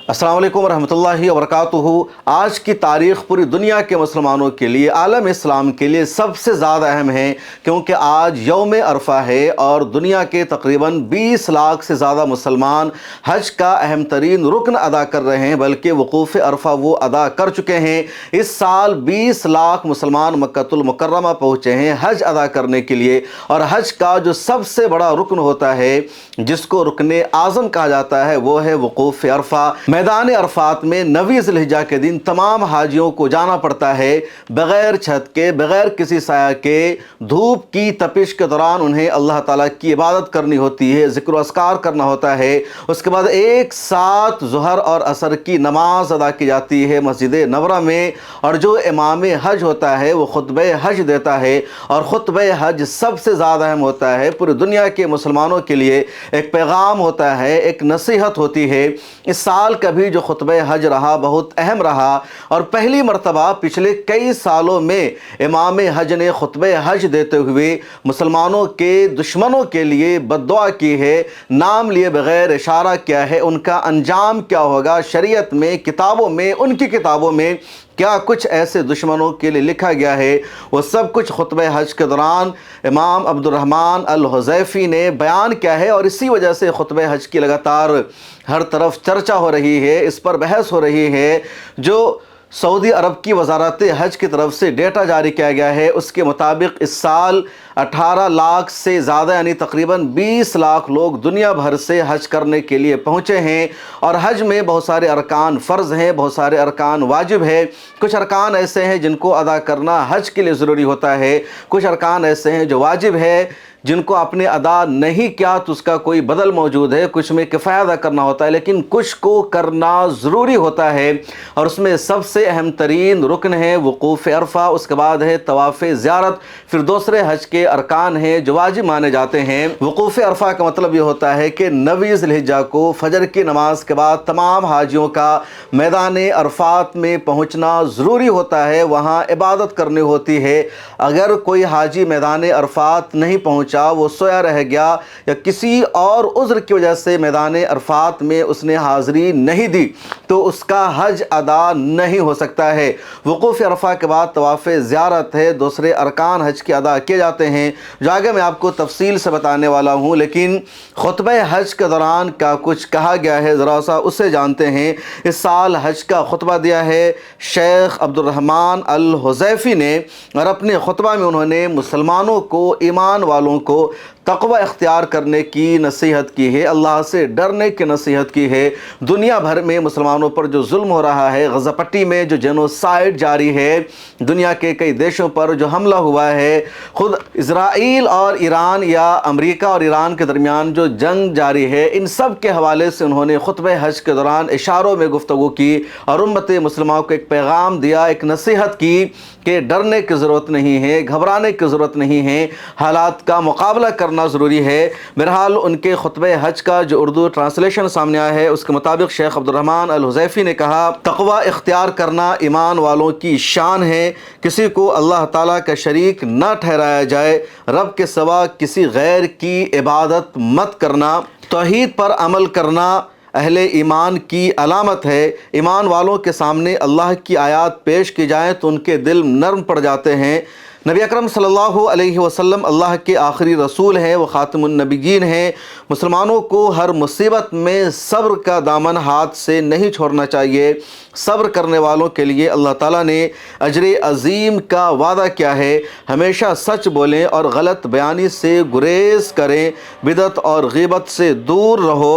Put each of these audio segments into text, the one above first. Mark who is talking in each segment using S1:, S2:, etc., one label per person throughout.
S1: अस्सलाम वालेकुम रहमतुल्लाहि व बरकातुहू। आज की तारीख़ पूरी दुनिया के मुसलमानों के लिए, आलम इस्लाम के लिए सबसे ज़्यादा अहम है, क्योंकि आज यौम अरफा है और दुनिया के तकरीबन 20 लाख से ज़्यादा मुसलमान हज का अहम तरीन रुकन अदा कर रहे हैं, बल्कि वकूफ़ अरफा वो अदा कर चुके हैं। इस साल 20 लाख मुसलमान मक्कतुल मुकर्रमा पहुँचे हैं हज अदा करने के लिए। और हज का जो सबसे बड़ा रुकन होता है, जिसको रुकने आज़म कहा जाता है, वो है वकूफ़ अरफा। मैदान अरफात में 9 ज़िलहिज्जा के दिन तमाम हाजियों को जाना पड़ता है, बग़ैर छत के, बग़ैर किसी साया के, धूप की तपिश के दौरान उन्हें अल्लाह ताला की इबादत करनी होती है, ज़िक्र व अस्कार करना होता है। उसके बाद एक साथ ज़ुहर और असर की नमाज अदा की जाती है मस्जिद नबरा में, और जो इमाम हज होता है वो खुतबे हज देता है। और खुतबे हज सबसे ज़्यादा अहम होता है, पूरी दुनिया के मुसलमानों के लिए एक पैगाम होता है, एक नसीहत होती है। इस साल का भी जो खुतबे हज रहा बहुत अहम रहा, और पहली मरतबा पिछले कई सालों में इमाम हज ने खुतबे हज देते हुए मुसलमानों के दुश्मनों के लिए बद्दुआ की है, नाम लिए बग़ैर इशारा किया है उनका अंजाम क्या होगा। शरीयत में, किताबों में, उनकी किताबों में क्या कुछ ऐसे दुश्मनों के लिए लिखा गया है, वो सब कुछ खुतबे हज के दौरान इमाम अब्दुर्रहमान अल हुज़ैफ़ी ने बयान किया है। और इसी वजह से खुतबे हज की लगातार हर तरफ चर्चा हो रही है, इस पर बहस हो रही है। जो सऊदी अरब की वजारत हज की तरफ से डेटा जारी किया गया है, उसके मुताबिक इस साल 18 लाख से ज़्यादा यानी तकरीबन 20 लाख लोग दुनिया भर से हज करने के लिए पहुँचे हैं। और हज में बहुत सारे अरकान फ़र्ज़ हैं, बहुत सारे अरकान वाजिब है। कुछ अरकान ऐसे हैं जिनको अदा करना हज के लिए ज़रूरी होता है, कुछ अरकान ऐसे हैं जो वाजिब है, जिनको आपने अदा नहीं किया तो उसका कोई बदल मौजूद है। कुछ में किफ़ाया अदा करना होता है, लेकिन कुछ को करना ज़रूरी होता है। और उसमें सबसे अहम तरीन रुकन है वकूफ़ अरफा, उसके बाद है तवाफ़ ज़ियारत, फिर दूसरे हज के अरकान हैं जो वाजिब माने जाते हैं। वकूफ़ अरफा का मतलब ये होता है कि 9 ज़िलहिज्जा को फजर की नमाज के बाद तमाम हाजियों का मैदान अरफात में पहुँचना ज़रूरी होता है, वहाँ इबादत करनी होती है। अगर कोई हाजी मैदान अरफात नहीं पहुँचा, वो सोया रह गया, या किसी और उज़्र की वजह से मैदान अरफात में उसने हाज़री नहीं दी, तो उसका हज अदा नहीं हो सकता है। वकूफ़ अरफा के बाद तवाफ़ ज़ियारत है, दूसरे अरकान हज के अदा किए जाते हैं, जो आगे मैं आपको तफसील से बताने वाला हूँ। लेकिन खुतबे हज के दौरान क्या कुछ कहा गया है, ज़रा सा उससे जानते हैं। इस साल हज का खुतबा दिया है शेख अब्दुर्रहमान अल हुज़ैफ़ी ने, और अपने खुतबा में उन्होंने मुसलमानों को, ईमान वालों को तक़वा इख्तियार करने की नसीहत की है, अल्लाह से डरने की नसीहत की है। दुनिया भर में मुसलमानों पर जो जुल्म हो रहा है, गज़ा पट्टी में जो जेनोसाइड जारी है, दुनिया के कई देशों पर जो हमला हुआ है, ख़ुद इज़राइल और ईरान या अमेरिका और ईरान के दरमियान जो जंग जारी है, इन सब के हवाले से उन्होंने खुतबे हज के दौरान इशारों में गुफ्तगू की और उम्मत मुस्लिमा को एक पैगाम दिया, एक नसीहत की कि डरने की ज़रूरत नहीं है, घबराने की ज़रूरत नहीं है, हालात का मुकाबला करना ज़रूरी है। बहरहाल उनके खुतबे हज का जो उर्दू ट्रांसलेशन सामने आया है, उसके मुताबिक शेख अब्दुर्रहमान अल हुज़ैफ़ी ने कहा, तक़वा इख्तियार करना ईमान वालों की शान है, किसी को अल्लाह ताला का शरीक न ठहराया जाए, रब के सिवा किसी गैर की इबादत मत करना, तौहीद पर अमल करना अहले ईमान की अलामत है। ईमान वालों के सामने अल्लाह की आयत पेश की जाए तो उनके दिल नरम पड़ जाते हैं। नबी अकरम सल्लल्लाहु अलैहि वसल्लम अल्लाह के आखिरी रसूल हैं, वो ख़ातिमुन नबिय्यीन हैं। मुसलमानों को हर मुसीबत में सब्र का दामन हाथ से नहीं छोड़ना चाहिए। सब्र करने वालों के लिए अल्लाह ताला ने अजर अज़ीम का वादा किया है। हमेशा सच बोलें और गलत बयानी से गुरेज़ करें, बिदअत और ग़ीबत से दूर रहो।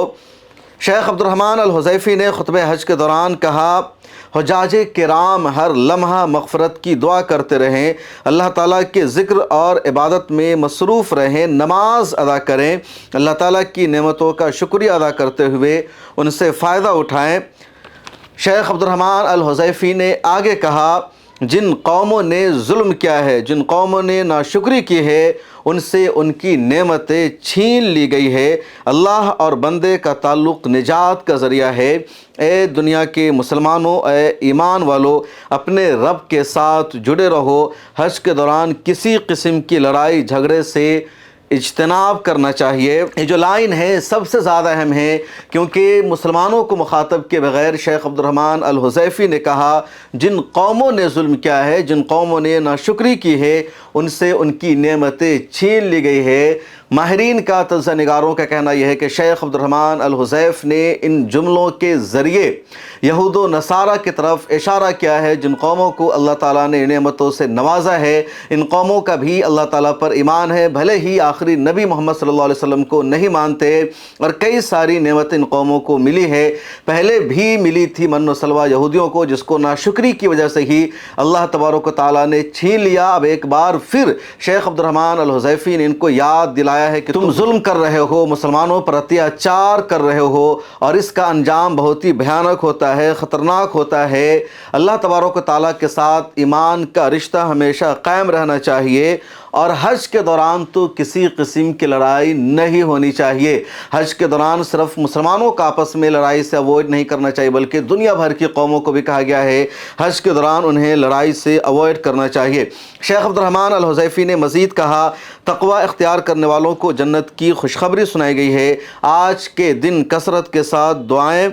S1: शेख अब्दुर्रहमान अल हुज़ैफ़ी ने खुतबे हज के दौरान कहा, हुज्जाजे किराम हर लम्हा मग़फ़िरत की दुआ करते रहें, अल्लाह ताला के ज़िक्र और इबादत में मसरूफ़ रहें, नमाज अदा करें, अल्लाह ताला की नेमतों का शुक्रिया अदा करते हुए उनसे फ़ायदा उठाएँ। शेख अब्दुर्रहमान अल हुज़ैफ़ी ने आगे कहा, जिन कौमों ने जुल्म किया है, जिन कौमों ने नाशुक्री की है, उनसे उनकी नेमतें छीन ली गई है। अल्लाह और बंदे का ताल्लुक़ निजात का ज़रिया है। ए दुनिया के मुसलमानों, ए ईमान वालों, अपने रब के साथ जुड़े रहो। हज के दौरान किसी किस्म की लड़ाई झगड़े से اجتناب کرنا چاہیے۔ یہ جو لائن ہے سب سے زیادہ اہم ہے، کیونکہ مسلمانوں کو مخاطب کے بغیر شیخ عبد الرحمن الحذیفی نے کہا جن قوموں نے ظلم کیا ہے، جن قوموں نے ناشکری کی ہے، ان سے ان کی نعمتیں چھین لی گئی ہے۔ ماہرین کا، تجزیہ نگاروں کا کہنا یہ ہے کہ شیخ عبد الرحمن الحذیف نے ان جملوں کے ذریعے یہود و نصارہ کی طرف اشارہ کیا ہے جن قوموں کو اللہ تعالیٰ نے نعمتوں سے نوازا ہے، ان قوموں کا بھی اللہ تعالیٰ پر ایمان ہے، بھلے ہی آخری نبی محمد صلی اللہ علیہ وسلم کو نہیں مانتے، اور کئی ساری نعمتیں ان قوموں کو ملی ہے، پہلے بھی ملی تھی من و سلوہ یہودیوں کو، جس کو ناشکری کی وجہ سے ہی اللہ تبارک و تعالیٰ نے چھین لیا۔ اب ایک بار پھر شیخ عبد الرحمن الحذیفی نے ان کو یاد دلایا ہے کہ تم ظلم کر رہے ہو، مسلمانوں پر اتیاچار کر رہے ہو، اور اس کا انجام بہت ہی بھیانک ہوتا ہے، خطرناک ہوتا ہے۔ اللہ تبارک و تعالیٰ کے ساتھ ایمان کا رشتہ ہمیشہ قائم رہنا چاہیے، اور حج کے دوران تو کسی قسم کی لڑائی نہیں ہونی چاہیے۔ حج کے دوران صرف مسلمانوں کا آپس میں لڑائی سے اوائڈ نہیں کرنا چاہیے، بلکہ دنیا بھر کی قوموں کو بھی کہا گیا ہے حج کے دوران انہیں لڑائی سے اوائڈ کرنا چاہیے۔ شیخ عبد الرحمن الحذیفی نے مزید کہا تقوی اختیار کرنے والوں کو جنت کی خوشخبری سنائی گئی ہے۔ آج کے دن کثرت کے ساتھ دعائیں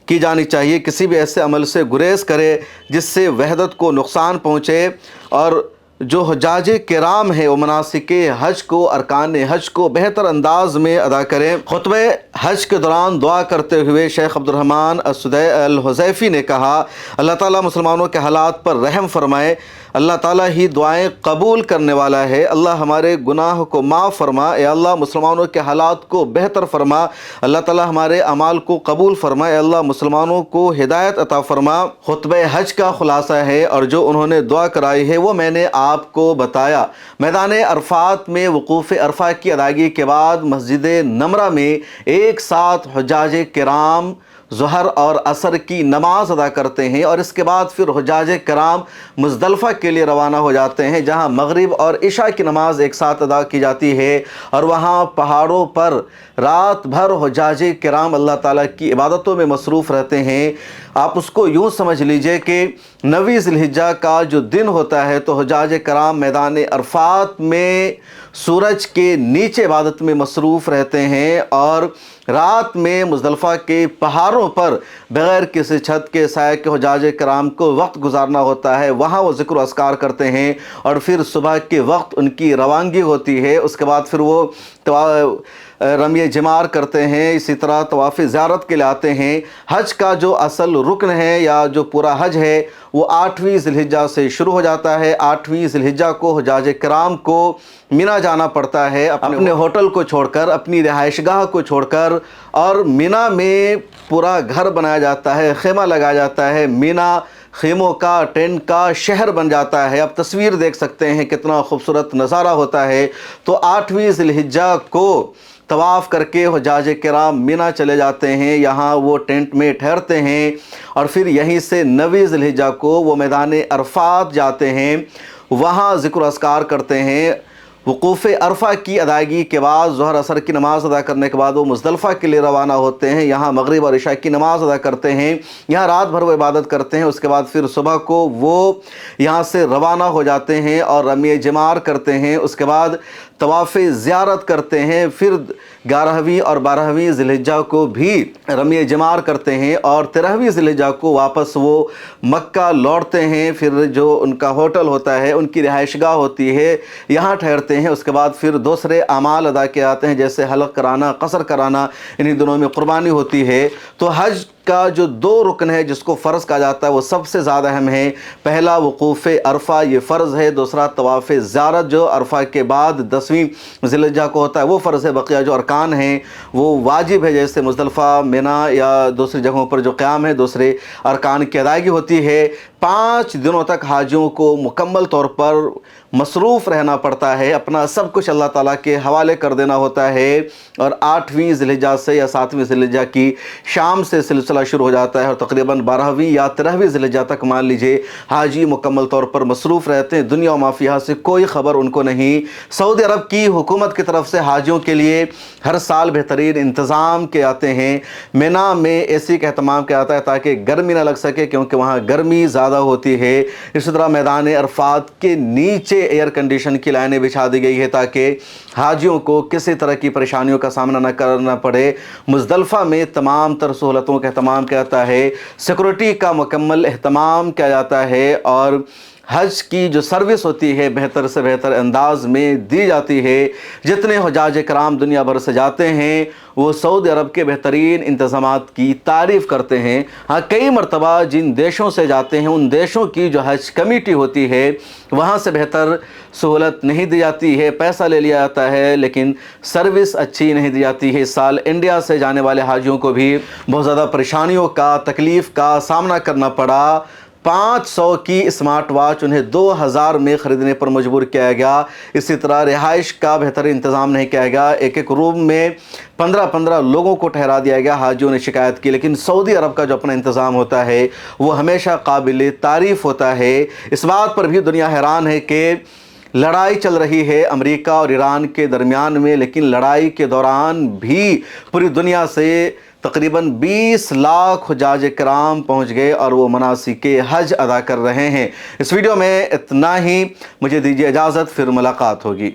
S1: کی جانی چاہیے، کسی بھی ایسے عمل سے گریز کرے جس سے وحدت کو نقصان پہنچے، اور جو حجاج کرام ہے وہ مناسک حج کو، ارکان حج کو بہتر انداز میں ادا کریں۔ خطبہ حج کے دوران دعا کرتے ہوئے شیخ عبد الرحمن الحذیفی نے کہا اللہ تعالیٰ مسلمانوں کے حالات پر رحم فرمائے، اللہ تعالیٰ ہی دعائیں قبول کرنے والا ہے، اللہ ہمارے گناہ کو معاف فرما، اے اللہ مسلمانوں کے حالات کو بہتر فرما، اللہ تعالیٰ ہمارے اعمال کو قبول فرما، اے اللہ مسلمانوں کو ہدایت عطا فرما۔ خطبہ حج کا خلاصہ ہے، اور جو انہوں نے دعا کرائی ہے وہ میں نے آپ کو بتایا۔ میدان عرفات میں وقوف عرفہ کی ادائیگی کے بعد مسجد نمرہ میں ایک ساتھ حجاج کرام ظہر اور عصر کی نماز ادا کرتے ہیں، اور اس کے بعد پھر حجاج کرام مزدلفہ کے لیے روانہ ہو جاتے ہیں، جہاں مغرب اور عشاء کی نماز ایک ساتھ ادا کی جاتی ہے، اور وہاں پہاڑوں پر رات بھر حجاج کرام اللہ تعالیٰ کی عبادتوں میں مصروف رہتے ہیں۔ آپ اس کو یوں سمجھ لیجئے کہ 9 ذی الحجہ کا جو دن ہوتا ہے تو حجاج کرام میدان عرفات میں سورج کے نیچے عبادت میں مصروف رہتے ہیں، اور رات میں مزدلفہ کے پہاڑوں پر بغیر کسی چھت کے سائے کے حجاج کرام کو وقت گزارنا ہوتا ہے، وہاں وہ ذکر و اذکار کرتے ہیں، اور پھر صبح کے وقت ان کی روانگی ہوتی ہے، اس کے بعد پھر وہ رمی جمار کرتے ہیں، اسی طرح طواف زیارت کے لیے آتے ہیں۔ حج کا جو اصل رکن ہے یا جو پورا حج ہے وہ 8ویں ذی الحجہ سے شروع ہو جاتا ہے۔ 8ویں ذی الحجہ کو حجاج کرام کو مینا جانا پڑتا ہے، اپنے ہوٹل کو چھوڑ کر، اپنی رہائش گاہ کو چھوڑ کر، اور مینا میں پورا گھر بنایا جاتا ہے، خیمہ لگایا جاتا ہے، مینا خیموں کا، ٹینٹ کا شہر بن جاتا ہے۔ آپ تصویر دیکھ سکتے ہیں کتنا خوبصورت نظارہ ہوتا ہے۔ تو 8ویں ذی الحجہ کو طواف کر کے حجاج کرام مینا چلے جاتے ہیں، یہاں وہ ٹینٹ میں ٹھہرتے ہیں، اور پھر یہیں سے 9 ذی الحجہ کو وہ میدان عرفات جاتے ہیں، وہاں ذکر و اذکار کرتے ہیں۔ وقوف عرفہ کی ادائیگی کے بعد ظہر عصر کی نماز ادا کرنے کے بعد وہ مزدلفہ کے لیے روانہ ہوتے ہیں، یہاں مغرب اور عشاء کی نماز ادا کرتے ہیں، یہاں رات بھر وہ عبادت کرتے ہیں، اس کے بعد پھر صبح کو وہ یہاں سے روانہ ہو جاتے ہیں اور رمی جمار کرتے ہیں، اس کے بعد طواف زیارت کرتے ہیں، پھر 11ویں اور 12ویں ذی الحجہ کو بھی رمی جمار کرتے ہیں، اور 13ویں ذی الحجہ کو واپس وہ مکہ لوٹتے ہیں۔ پھر جو ان کا ہوٹل ہوتا ہے، ان کی رہائش گاہ ہوتی ہے، یہاں ٹھہرتے ہیں، اس کے بعد پھر دوسرے اعمال ادا کیے جاتے ہیں، جیسے حلق کرانا، قصر کرانا، انہی دنوں میں قربانی ہوتی ہے۔ تو حج کا جو 2 رکن ہے جس کو فرض کہا جاتا ہے وہ سب سے زیادہ اہم ہے۔ پہلا وقوف عرفہ، یہ فرض ہے، دوسرا طواف زیارت جو عرفہ کے بعد 10ویں ذی الحجہ کو ہوتا ہے وہ فرض ہے، بقیہ جو ارکان ہیں وہ واجب ہے، جیسے مزدلفہ، مینا یا دوسری جگہوں پر جو قیام ہے، دوسرے ارکان کی ادائیگی ہوتی ہے۔ 5 دنوں تک حاجیوں کو مکمل طور پر مصروف رہنا پڑتا ہے، اپنا سب کچھ اللہ تعالیٰ کے حوالے کر دینا ہوتا ہے، اور 8ویں ذی الحجہ سے یا 7ویں ذی الحجہ کی شام سے سلسلہ شروع ہو جاتا ہے، اور تقریباً 12ویں یا 13ویں ذی الحجہ تک مان لیجئے حاجی مکمل طور پر مصروف رہتے ہیں، دنیا و ما فیہا سے کوئی خبر ان کو نہیں۔ سعودی عرب کی حکومت کی طرف سے حاجیوں کے لیے ہر سال بہترین انتظام کیے جاتے ہیں۔ مینا میں اے سی کا اہتمام کیا جاتا ہے تاکہ گرمی نہ لگ سکے، کیونکہ وہاں گرمی زیادہ ہوتی ہے۔ اسی طرح میدان عرفات کے نیچے एयर कंडीशन की लाइनें बिछा दी गई है ताकि हाजियों को किसी तरह की परेशानियों का सामना न करना पड़े। मुज़दलिफ़ा में तमाम तर सहूलतों का अहतमाम किया जाता है, सिक्योरिटी का मुकम्मल अहतमाम किया जाता है और हज की जो सर्विस होती है बेहतर से बेहतर अंदाज में दी जाती है। जितने हुजाज कराम दुनिया भर से जाते हैं वो सऊदी अरब के बेहतरीन इंतज़ामात की तारीफ़ करते हैं। हाँ, कई मरतबा जिन देशों से जाते हैं उन देशों की जो हज कमेटी होती है वहाँ से बेहतर सहूलत नहीं दी जाती है, पैसा ले लिया जाता है लेकिन सर्विस अच्छी नहीं दी जाती है। इस साल इंडिया से जाने वाले हाजियों को भी बहुत ज़्यादा परेशानियों का, तकलीफ़ का सामना करना पड़ा। 500 की स्मार्ट वॉच उन्हें 2000 में ख़रीदने पर मजबूर किया गया। इसी तरह रिहाइश का बेहतर इंतज़ाम नहीं किया गया, एक एक रूम में 15-15 लोगों को ठहरा दिया गया। हाजियों ने शिकायत की, लेकिन सऊदी अरब का जो अपना इंतज़ाम होता है वो हमेशा काबिल तारीफ़ होता है। इस बात पर भी दुनिया हैरान है कि लड़ाई चल रही है अमेरिका और ईरान के दरमियान में, लेकिन लड़ाई के दौरान भी पूरी दुनिया से तकरीबन 20 लाख हुजाज कराम पहुँच गए और वो मनासिके हज अदा कर रहे हैं। इस वीडियो में इतना ही, मुझे दीजिए इजाज़त, फिर मुलाकात होगी।